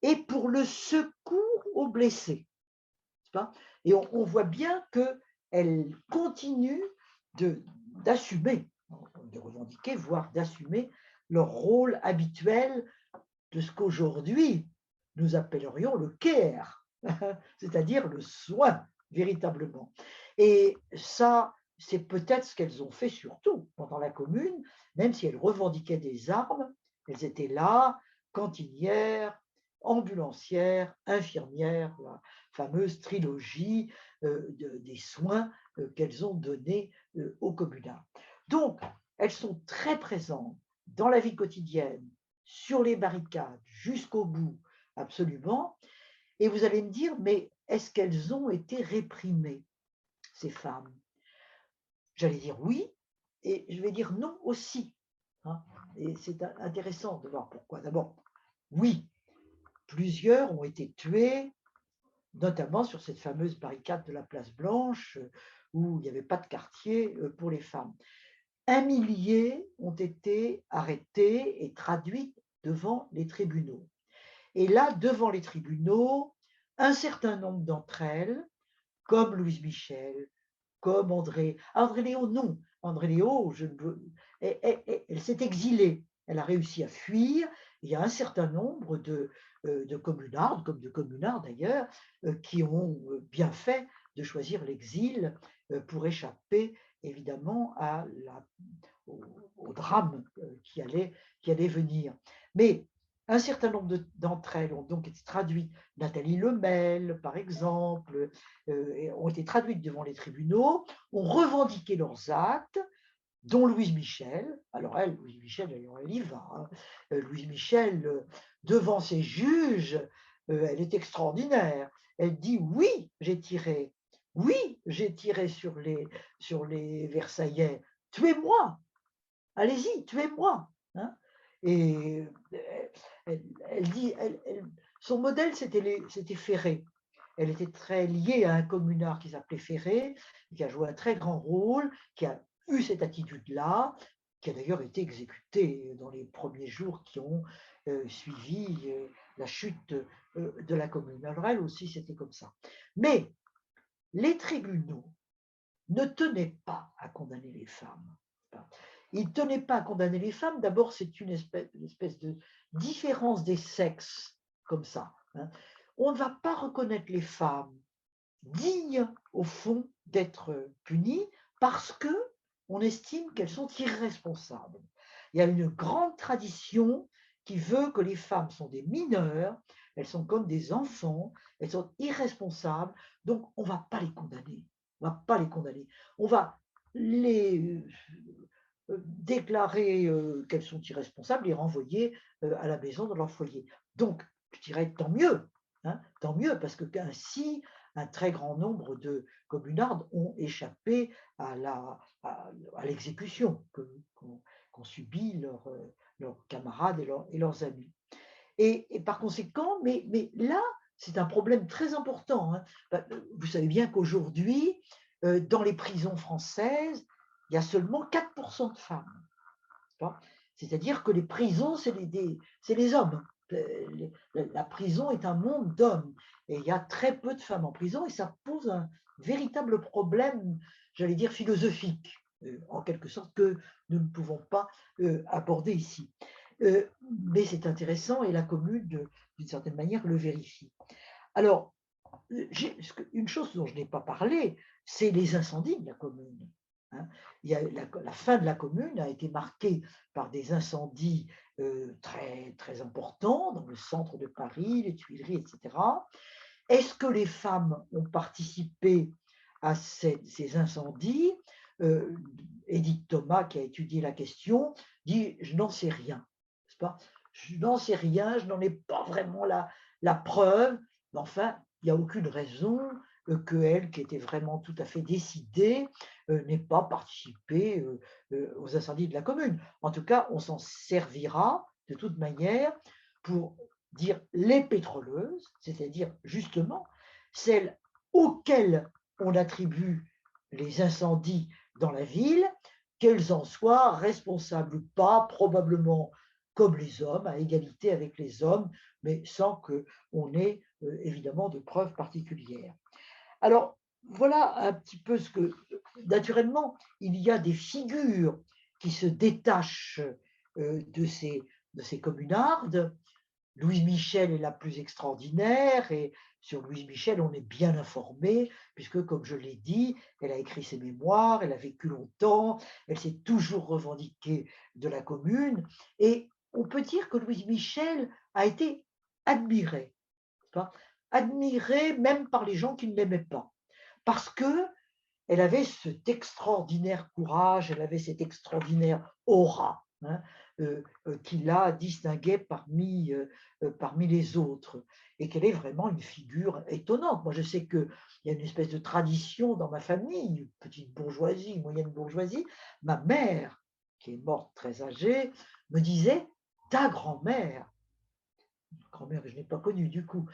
et pour le secours aux blessés. Et on voit bien qu'elles continuent d'assumer, de revendiquer, voire d'assumer leur rôle habituel de ce qu'aujourd'hui nous appellerions le care, c'est-à-dire le soin, véritablement. Et ça, c'est peut-être ce qu'elles ont fait surtout pendant la Commune, même si elles revendiquaient des armes, Elles étaient là, cantinières, ambulancières, infirmières, la fameuse trilogie des soins qu'elles ont donnés aux communards. Donc, elles sont très présentes dans la vie quotidienne, sur les barricades, jusqu'au bout, absolument. Et vous allez me dire, mais est-ce qu'elles ont été réprimées, ces femmes? J'allais dire oui, et je vais dire non aussi, hein. Et c'est intéressant de voir pourquoi. D'abord, oui, plusieurs ont été tués, notamment sur cette fameuse barricade de la Place Blanche, où il n'y avait pas de quartier pour les femmes. 1 millier ont été arrêtés et traduits devant les tribunaux. Et là, devant les tribunaux, un certain nombre d'entre elles, comme Louise Michel, comme André Léo, non. André Léo, elle s'est exilée. Elle a réussi à fuir. Il y a un certain nombre de communards, comme de communards d'ailleurs, qui ont bien fait de choisir l'exil pour échapper évidemment au drame qui allait venir. Mais un certain nombre d'entre elles ont donc été traduites. Nathalie Lemel, par exemple, ont été traduites devant les tribunaux, ont revendiqué leurs actes, dont Louise Michel. Alors elle, Louise Michel, elle y va, hein. Louise Michel, devant ses juges, elle est extraordinaire. Elle dit oui, j'ai tiré. Oui, j'ai tiré sur les Versaillais. Tuez-moi. Allez-y, tuez-moi, hein. Et elle dit, son modèle, c'était Ferré. Elle était très liée à un communard qui s'appelait Ferré, qui a joué un très grand rôle, qui a eu cette attitude-là, qui a d'ailleurs été exécuté dans les premiers jours qui ont suivi la chute de la commune. Alors elle aussi, c'était comme ça. Mais les tribunaux ne tenaient pas à condamner les femmes. Ils ne tenaient pas à condamner les femmes. D'abord, c'est une espèce de différence des sexes, comme ça, hein. On ne va pas reconnaître les femmes dignes, au fond, d'être punies parce que on estime qu'elles sont irresponsables. Il y a une grande tradition qui veut que les femmes sont des mineurs, elles sont comme des enfants, elles sont irresponsables, donc on ne va pas les condamner. On ne va pas les condamner. On va les déclarer qu'elles sont irresponsables et renvoyer à la maison dans leur foyer. Donc, je dirais tant mieux, parce que ainsi, un très grand nombre de communards ont échappé à l'exécution qu'ont subi leurs camarades et leurs amis. Et par conséquent, mais là, c'est un problème très important, hein. Vous savez bien qu'aujourd'hui, dans les prisons françaises, il y a seulement 4% de femmes. C'est-à-dire que les prisons, c'est les hommes. La prison est un monde d'hommes. Et il y a très peu de femmes en prison et ça pose un véritable problème, j'allais dire, philosophique, en quelque sorte, que nous ne pouvons pas aborder ici. Mais c'est intéressant et la commune, d'une certaine manière, le vérifie. Alors, une chose dont je n'ai pas parlé, c'est les incendies de la commune, hein. La fin de la commune a été marquée par des incendies très, très importants dans le centre de Paris, les Tuileries, etc. Est-ce que les femmes ont participé à ces incendies? Edith Thomas, qui a étudié la question, dit « je n'en sais rien ». N'est-ce pas? Je n'en sais rien, je n'en ai pas vraiment la preuve, mais enfin, il n'y a aucune raison qu'elle, qui était vraiment tout à fait décidée, n'ait pas participé aux incendies de la commune. En tout cas, on s'en servira de toute manière pour dire les pétroleuses, c'est-à-dire justement celles auxquelles on attribue les incendies dans la ville, qu'elles en soient responsables ou pas, probablement comme les hommes, à égalité avec les hommes, mais sans qu'on ait évidemment de preuves particulières. Alors, voilà un petit peu ce que… Naturellement, il y a des figures qui se détachent de ces communardes. Louise Michel est la plus extraordinaire et sur Louise Michel, on est bien informé puisque, comme je l'ai dit, elle a écrit ses mémoires, elle a vécu longtemps, elle s'est toujours revendiquée de la commune et on peut dire que Louise Michel a été admirée, pas admirée même par les gens qui ne l'aimaient pas, parce que elle avait cet extraordinaire courage, elle avait cette extraordinaire aura, hein, qui la distinguait parmi les autres, et qu'elle est vraiment une figure étonnante. Moi, je sais qu'il y a une espèce de tradition dans ma famille, petite bourgeoisie, moyenne bourgeoisie. Ma mère, qui est morte très âgée, me disait: ta grand-mère que je n'ai pas connue du coup,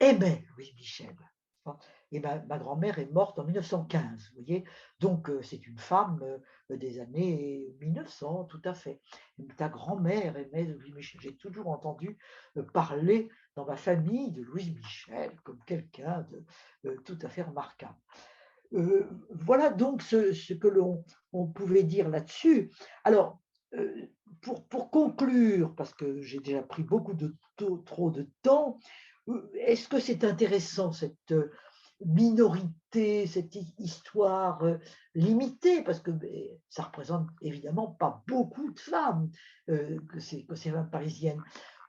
aimait Louise Michel. Et ma grand-mère est morte en 1915, vous voyez. Donc, c'est une femme des années 1900, tout à fait. Ta grand-mère aimait Louise Michel. J'ai toujours entendu parler dans ma famille de Louise Michel comme quelqu'un de tout à fait remarquable. Voilà donc ce que on pouvait dire là-dessus. Alors, pour conclure, parce que j'ai déjà pris beaucoup trop de temps, est-ce que c'est intéressant cette minorité, cette histoire limitée, parce que ça représente évidemment pas beaucoup de femmes, que ces femmes parisiennes.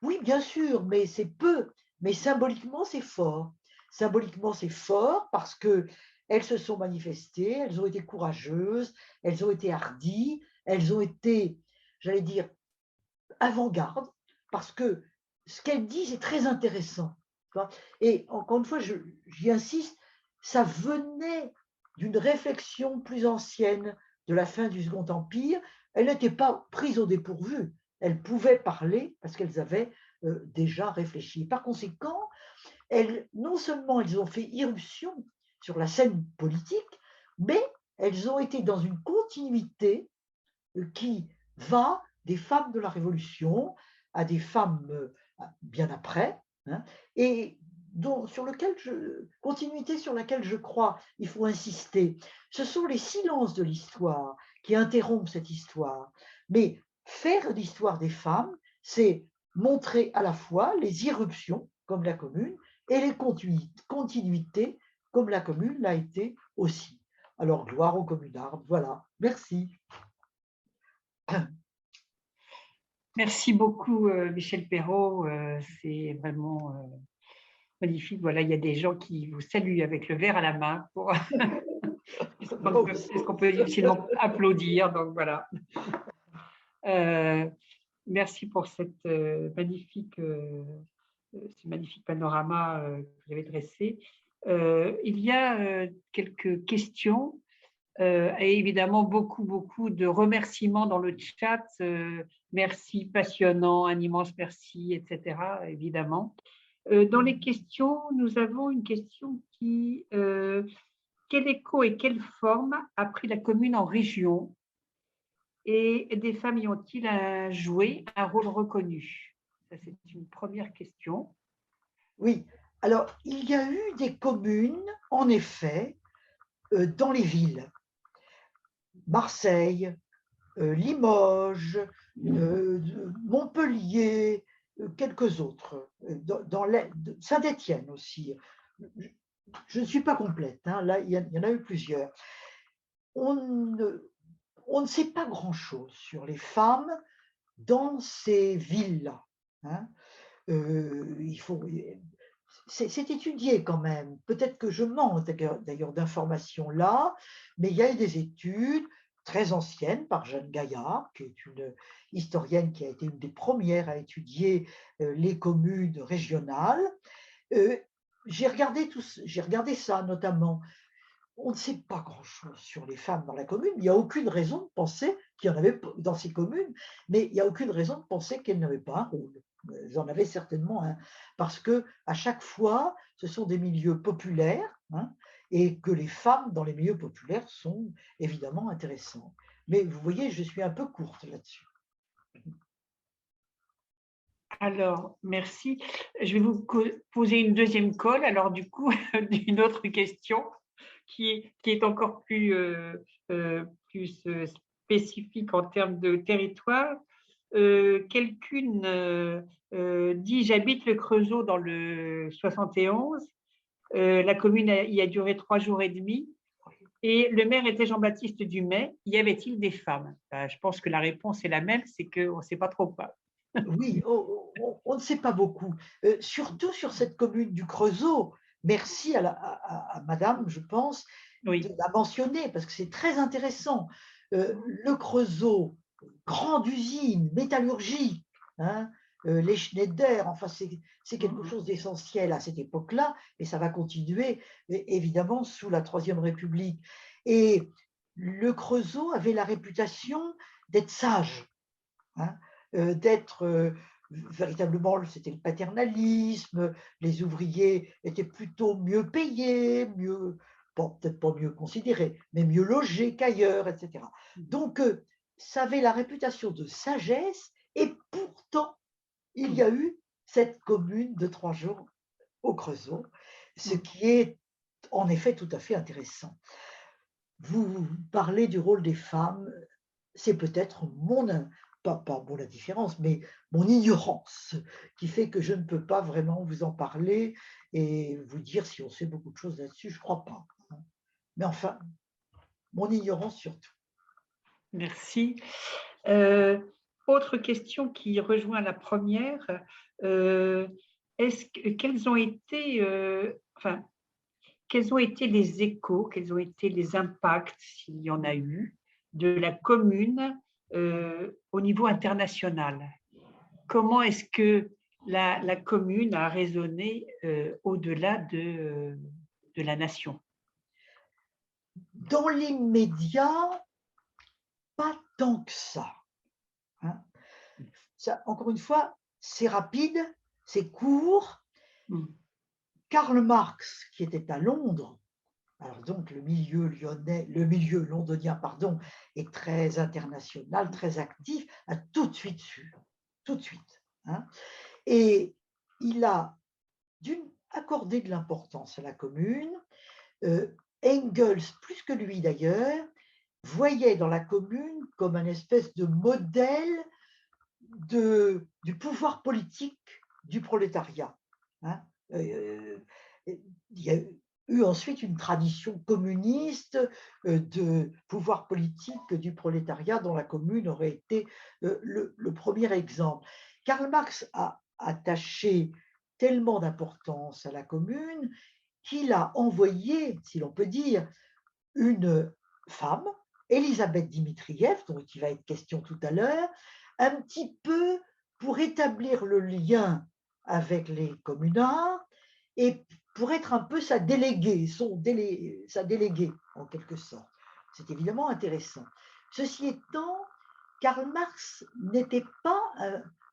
Oui, bien sûr, mais c'est peu, mais symboliquement c'est fort. Symboliquement c'est fort parce que elles se sont manifestées, elles ont été courageuses, elles ont été hardies, elles ont été, j'allais dire, avant-garde, parce que ce qu'elles disent est très intéressant. Et encore une fois, j'y insiste, ça venait d'une réflexion plus ancienne de la fin du Second Empire. Elles n'étaient pas prises au dépourvu, elles pouvaient parler parce qu'elles avaient déjà réfléchi. Par conséquent, non seulement elles ont fait irruption sur la scène politique, mais elles ont été dans une continuité qui va des femmes de la Révolution à des femmes bien après, hein, et continuité sur laquelle je crois il faut insister. Ce sont les silences de l'histoire qui interrompent cette histoire. Mais faire l'histoire des femmes, c'est montrer à la fois les irruptions, comme la Commune, et les continuités, comme la Commune l'a été aussi. Alors, gloire aux communards, voilà. Merci. Merci beaucoup, Michel Perrault. C'est vraiment magnifique. Voilà, il y a des gens qui vous saluent avec le verre à la main. C'est ce qu'on peut difficilement applaudir. Donc voilà. Merci pour cette ce magnifique panorama que vous avez dressé. Il y a quelques questions et évidemment beaucoup de remerciements dans le chat. Merci, passionnant, un immense merci, etc. Évidemment. Dans les questions, nous avons une question qui quel écho et quelle forme a pris la commune en région et des femmes y ont-ils joué un rôle reconnu? Ça, c'est une première question. Oui, alors il y a eu des communes, en effet, dans les villes. Marseille, Limoges, Montpellier, quelques autres, Saint-Étienne aussi. Je ne suis pas complète, hein, là il y en a eu plusieurs. On ne sait pas grand-chose sur les femmes dans ces villes-là. Hein. C'est étudié quand même. Peut-être que je manque d'ailleurs d'informations là, mais il y a eu des études très anciennes par Jeanne Gaillard, qui est une historienne qui a été une des premières à étudier les communes régionales. J'ai regardé ça notamment. On ne sait pas grand-chose sur les femmes dans la commune. Il n'y a aucune raison de penser qu'il y en avait dans ces communes, mais il n'y a aucune raison de penser qu'elles n'avaient pas un rôle. Elles en avaient certainement un, parce que à chaque fois, ce sont des milieux populaires, hein, et que les femmes dans les milieux populaires sont évidemment intéressantes. Mais vous voyez, je suis un peu courte là-dessus. Alors, merci. Je vais vous poser une deuxième colle, alors du coup, d'une autre question qui est encore plus spécifique en termes de territoire. Quelqu'une dit: j'habite le Creusot dans le 71. La commune y a duré 3 jours et demi. Et le maire était Jean-Baptiste Dumay. Y avait-il des femmes? Je pense que la réponse est la même, c'est qu'on ne sait pas trop pas. Oui, on ne sait pas beaucoup. Surtout sur cette commune du Creusot. Merci à madame, je pense, de Oui. la mentionner parce que c'est très intéressant. Le Creusot, grande usine métallurgique, hein, les Schneider, enfin c'est quelque chose d'essentiel à cette époque-là et ça va continuer évidemment sous la Troisième République. Et le Creusot avait la réputation d'être sage, hein, d'être véritablement, c'était le paternalisme, les ouvriers étaient plutôt mieux payés, mieux, bon, peut-être pas mieux considérés, mais mieux logés qu'ailleurs, etc. Donc, ça avait la réputation de sagesse, et pourtant, il y a eu cette commune de 3 jours au Creusot, ce qui est en effet tout à fait intéressant. Vous parlez du rôle des femmes, c'est peut-être pas mon indifférence, mais mon ignorance qui fait que je ne peux pas vraiment vous en parler et vous dire si on sait beaucoup de choses là-dessus, je ne crois pas, hein. Mais enfin, mon ignorance surtout. Merci. Euh, Autre question qui rejoint la première, euh, quels ont été, enfin, quels ont été les échos, quels ont été les impacts, s'il y en a eu, de la commune au niveau international? Comment est-ce que la commune a résonné au-delà de la nation? Dans l'immédiat, pas tant que ça, hein. Ça, encore une fois, c'est rapide, c'est court. Karl Marx, qui était à Londres, alors donc le milieu londonien, pardon, est très international, très actif, a tout de suite su, tout de suite, hein. Et il a accordé de l'importance à la commune. Engels, plus que lui d'ailleurs, voyait dans la commune comme un espèce de modèle du pouvoir politique du prolétariat, hein. Il y a eu ensuite une tradition communiste de pouvoir politique du prolétariat dont la commune aurait été le premier exemple. Karl Marx a attaché tellement d'importance à la commune qu'il a envoyé, si l'on peut dire, une femme, Elisabeth Dimitriev, dont il va être question tout à l'heure, un petit peu pour établir le lien avec les communards et pour être un peu sa déléguée, sa déléguée en quelque sorte. C'est évidemment intéressant. Ceci étant, Karl Marx n'était pas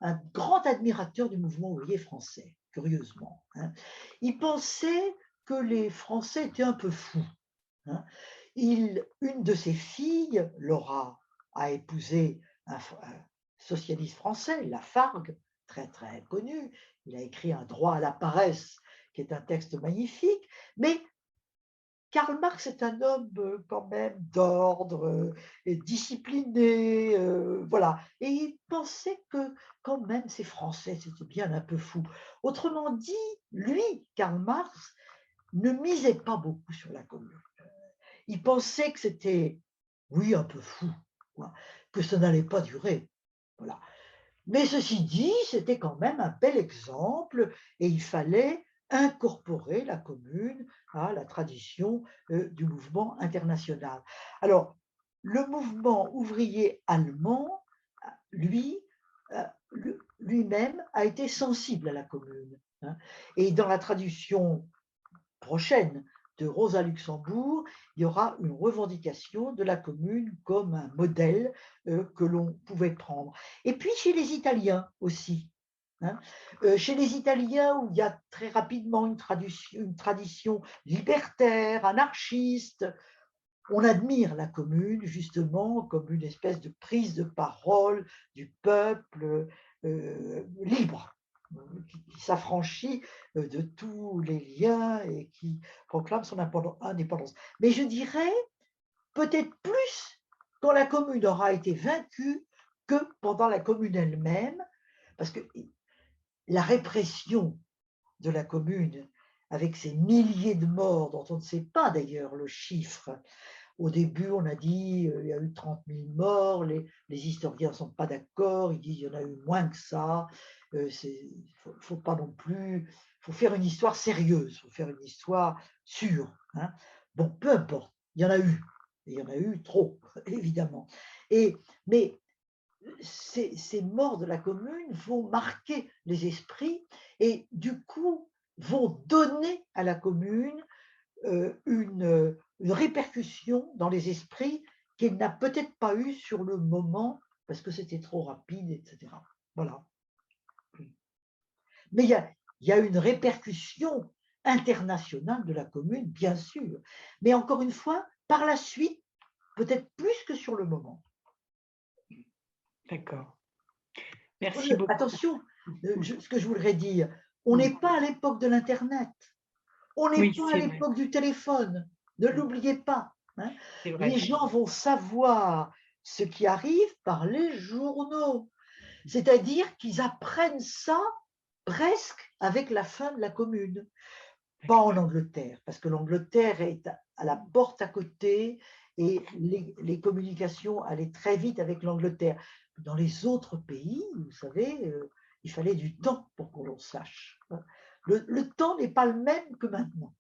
un grand admirateur du mouvement ouvrier français, curieusement, hein. Il pensait que les Français étaient un peu fous, hein. Une de ses filles, Laura, a épousé un socialiste français, Lafargue, très très connu. Il a écrit Un droit à la paresse, qui est un texte magnifique. Mais Karl Marx est un homme quand même d'ordre, et discipliné, voilà. Et il pensait que quand même ces Français, c'était bien un peu fou. Autrement dit, lui, Karl Marx, ne misait pas beaucoup sur la commune. Il pensait que c'était, oui, un peu fou, quoi, que ça n'allait pas durer. Voilà. Mais ceci dit, c'était quand même un bel exemple et il fallait incorporer la commune à la tradition du mouvement international. Alors, le mouvement ouvrier allemand, lui, lui-même a été sensible à la commune, hein. Et dans la tradition prochaine de Rosa Luxembourg, il y aura une revendication de la commune comme un modèle que l'on pouvait prendre. Et puis chez les Italiens aussi, hein. Chez les Italiens, où il y a très rapidement une tradition libertaire, anarchiste, on admire la commune justement comme une espèce de prise de parole du peuple libre, qui s'affranchit de tous les liens et qui proclame son indépendance. Mais je dirais peut-être plus quand la commune aura été vaincue que pendant la commune elle-même, parce que la répression de la commune, avec ses milliers de morts, dont on ne sait pas d'ailleurs le chiffre, Au début, on a dit il y a eu 30 000 morts, les historiens ne sont pas d'accord, ils disent il y en a eu moins que ça. Faut pas non plus, il faut faire une histoire sérieuse, il faut faire une histoire sûre. Hein. Bon, peu importe, il y en a eu, et il y en a eu trop, évidemment. Mais ces morts de la commune vont marquer les esprits et du coup vont donner à la commune une répercussion dans les esprits qu'elle n'a peut-être pas eu sur le moment parce que c'était trop rapide, etc. Voilà. Mais il y a une répercussion internationale de la commune, bien sûr. Mais encore une fois, par la suite, peut-être plus que sur le moment. D'accord. Merci beaucoup. Attention, ce que je voudrais dire, on n'est pas à l'époque de l'Internet. On n'est Oui, pas à c'est vrai. l'époque du téléphone. Ne l'oubliez pas. Hein. C'est vrai. Les gens vont savoir ce qui arrive par les journaux. C'est-à-dire qu'ils apprennent ça presque avec la fin de la commune. Pas en Angleterre, parce que l'Angleterre est à la porte à côté et les communications allaient très vite avec l'Angleterre. Dans les autres pays, vous savez, il fallait du temps pour qu'on le sache. Le temps n'est pas le même que maintenant.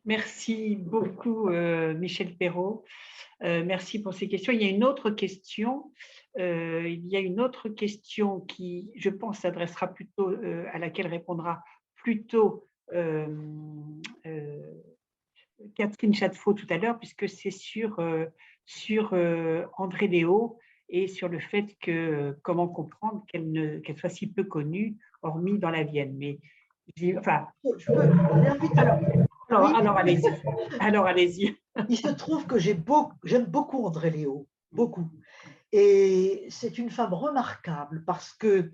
Merci beaucoup, Michel Perrault. Merci pour ces questions. Il y a une autre question. Qui, je pense, s'adressera plutôt, à laquelle répondra plutôt Catherine Chadefaux tout à l'heure, puisque c'est sur André Léo et sur le fait que comment comprendre qu'elle soit si peu connue, hormis dans la Vienne. Mais enfin, alors allez-y. Alors allez-y. Il se trouve que j'aime beaucoup André Léo, beaucoup. Et c'est une femme remarquable parce que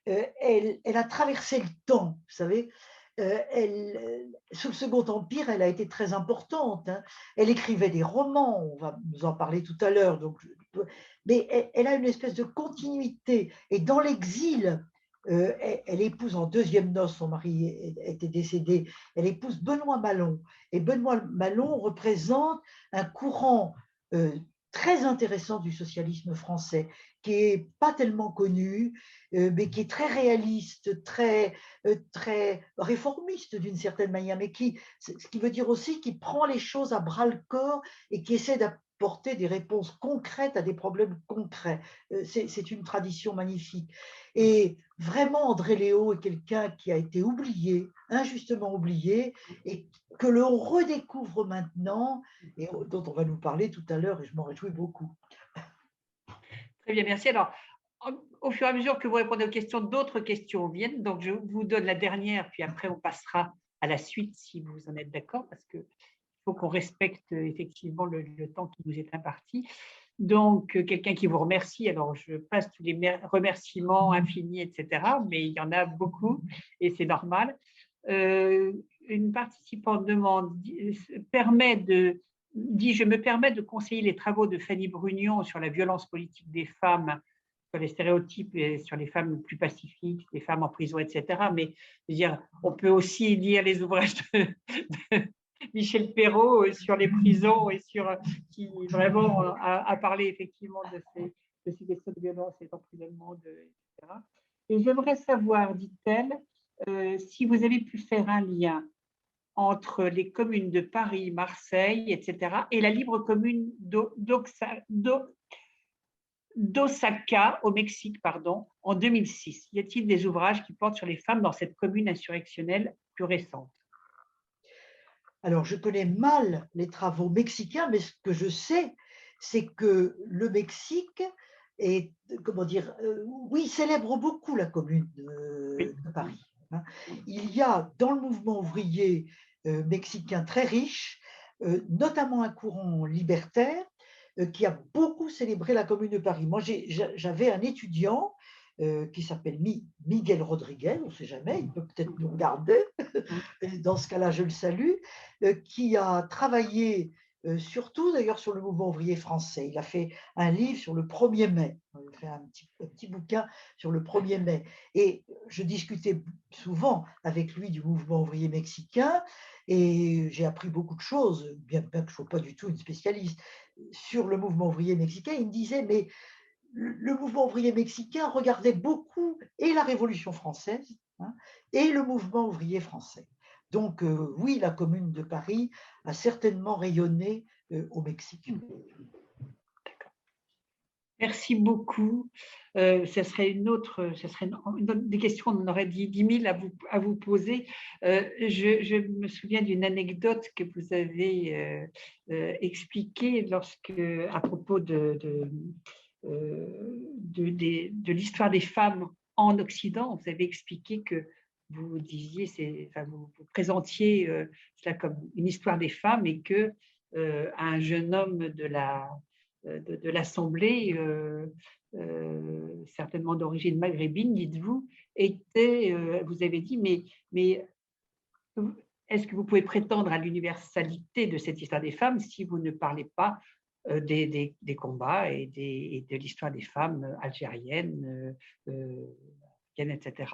elle a traversé le temps, vous savez. Sous le Second Empire, elle a été très importante. Hein. Elle écrivait des romans, on va nous en parler tout à l'heure. Mais elle a une espèce de continuité. Et dans l'exil, elle épouse en deuxième noces, son mari était décédé, elle épouse Benoît Malon. Et Benoît Malon représente un courant très intéressant du socialisme français, qui n'est pas tellement connu, mais qui est très réaliste, très réformiste d'une certaine manière, mais ce qui veut dire aussi qu'il prend les choses à bras le corps et qui essaie d'apporter des réponses concrètes à des problèmes concrets. C'est une tradition magnifique. Et vraiment, André Léo est quelqu'un qui a été oublié, injustement oublié, et que l'on redécouvre maintenant, et dont on va nous parler tout à l'heure, et je m'en réjouis beaucoup. Très bien, merci. Alors, au fur et à mesure que vous répondez aux questions, d'autres questions viennent. Donc, je vous donne la dernière, puis après, on passera à la suite, si vous en êtes d'accord, parce qu'il faut qu'on respecte effectivement le temps qui nous est imparti. Donc, quelqu'un qui vous remercie. Alors, je passe tous les remerciements infinis, etc., mais il y en a beaucoup, et c'est normal. Une participante demande, je me permets de conseiller les travaux de Fanny Brugnon sur la violence politique des femmes, sur les stéréotypes et sur les femmes plus pacifiques, les femmes en prison, etc. Mais je veux dire, on peut aussi lire les ouvrages de Michel Perrault sur les prisons et qui vraiment a parlé effectivement de ces questions de violence et d'emprisonnement, etc. Et j'aimerais savoir, dit-elle, si vous avez pu faire un lien entre les communes de Paris, Marseille, etc., et la libre commune d'Osaka, au Mexique, en 2006. Y a-t-il des ouvrages qui portent sur les femmes dans cette commune insurrectionnelle plus récente? Alors, je connais mal les travaux mexicains, mais ce que je sais, c'est que le Mexique est, comment dire, oui, célèbre beaucoup la commune de Paris. Hein. Il y a dans le mouvement ouvrier mexicain très riche, notamment un courant libertaire qui a beaucoup célébré la commune de Paris. Moi, j'avais un étudiant qui s'appelle Miguel Rodriguez, on ne sait jamais, il peut peut-être nous regarder, dans ce cas-là, je le salue, qui a travaillé surtout d'ailleurs sur le mouvement ouvrier français. Il a fait un livre sur le 1er mai, il a fait un petit bouquin sur le 1er mai. Et je discutais souvent avec lui du mouvement ouvrier mexicain et j'ai appris beaucoup de choses, bien que je ne sois pas du tout une spécialiste, sur le mouvement ouvrier mexicain. Il me disait, mais le mouvement ouvrier mexicain regardait beaucoup et la Révolution française, hein, et le mouvement ouvrier français. Donc oui, la Commune de Paris a certainement rayonné au Mexique. Merci beaucoup. Ce serait des questions, on en aurait 10 000 à vous poser. Je me souviens d'une anecdote que vous avez expliquée à propos de l'histoire des femmes en Occident. Vous avez expliqué que vous disiez, vous présentiez cela comme une histoire des femmes et que un jeune homme de l'Assemblée, certainement d'origine maghrébine, dites-vous, vous avez dit, mais est-ce que vous pouvez prétendre à l'universalité de cette histoire des femmes si vous ne parlez pas des combats et de l'histoire des femmes algériennes, etc.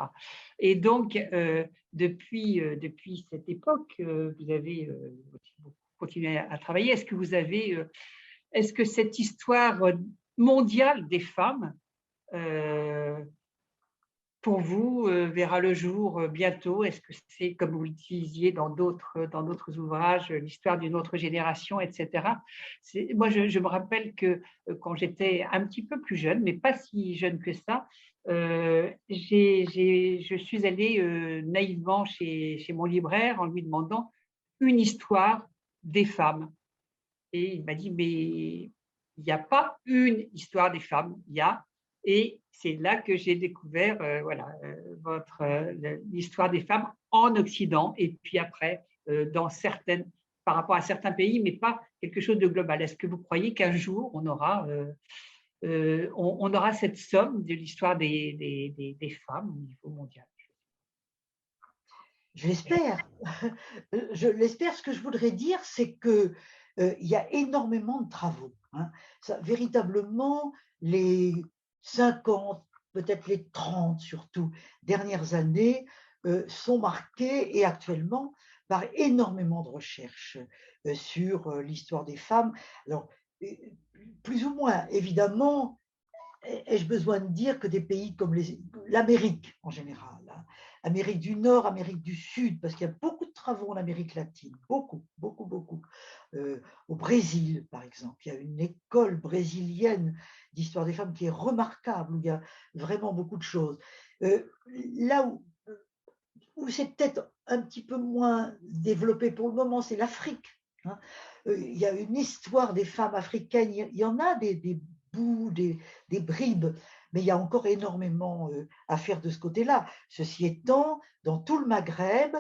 Et donc, depuis cette époque, vous avez continué à travailler. Est-ce que cette histoire mondiale des femmes, pour vous, verra le jour bientôt? Est-ce que c'est, comme vous le disiez dans d'autres ouvrages, l'histoire d'une autre génération, etc. Moi, je me rappelle que quand j'étais un petit peu plus jeune, mais pas si jeune que ça, je suis allée naïvement chez mon libraire en lui demandant une histoire des femmes. Et il m'a dit, mais il n'y a pas une histoire des femmes, il y a. Et c'est là que j'ai découvert l'histoire des femmes en Occident et puis après, par rapport à certains pays, mais pas quelque chose de global. Est-ce que vous croyez qu'un jour, on aura cette somme de l'histoire des femmes au niveau mondial? Je l'espère. Je l'espère. Ce que je voudrais dire, c'est que il y a énormément de travaux. Hein. Véritablement, les 50, peut-être les 30 surtout, dernières années sont marquées et actuellement par énormément de recherches sur l'histoire des femmes. Alors, plus ou moins, évidemment, ai-je besoin de dire que des pays comme l'Amérique en général, hein, Amérique du Nord, Amérique du Sud, parce qu'il y a beaucoup de travaux en Amérique latine, beaucoup, beaucoup, beaucoup. Au Brésil, par exemple, il y a une école brésilienne d'histoire des femmes qui est remarquable, où il y a vraiment beaucoup de choses. Là où c'est peut-être un petit peu moins développé pour le moment, c'est l'Afrique. Hein. Il y a une histoire des femmes africaines, il y en a des bouts, des bribes, mais il y a encore énormément à faire de ce côté-là. Ceci étant, dans tout le Maghreb,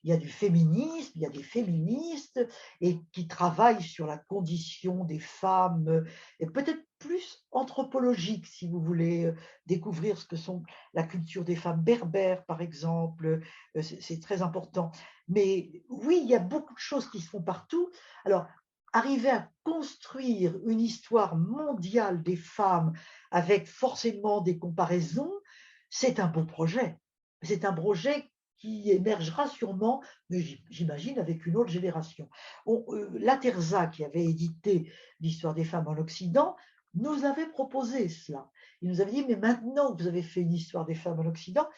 il y a du féminisme, il y a des féministes et qui travaillent sur la condition des femmes, et peut-être plus anthropologique, si vous voulez découvrir ce que sont la culture des femmes berbères, par exemple, c'est très important. Mais oui, il y a beaucoup de choses qui se font partout. Alors, arriver à construire une histoire mondiale des femmes avec forcément des comparaisons, c'est un beau projet. C'est un projet qui émergera sûrement, mais j'imagine, avec une autre génération. Laterza, qui avait édité l'histoire des femmes en Occident, nous avait proposé cela. Il nous avait dit, mais maintenant que vous avez fait une histoire des femmes en Occident,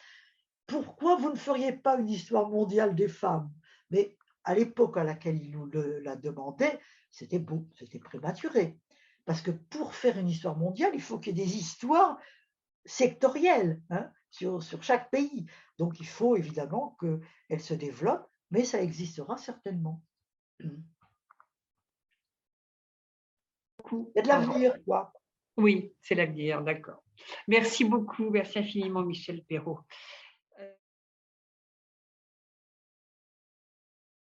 pourquoi vous ne feriez pas une histoire mondiale des femmes? Mais à l'époque à laquelle il nous la demandait, c'était beau, c'était prématuré. Parce que pour faire une histoire mondiale, il faut qu'il y ait des histoires sectorielles, hein, sur chaque pays. Donc il faut évidemment qu'elles se développent, mais ça existera certainement. Il y a de l'avenir, quoi. Oui, c'est l'avenir, d'accord. Merci beaucoup, merci infiniment Michel Perrault.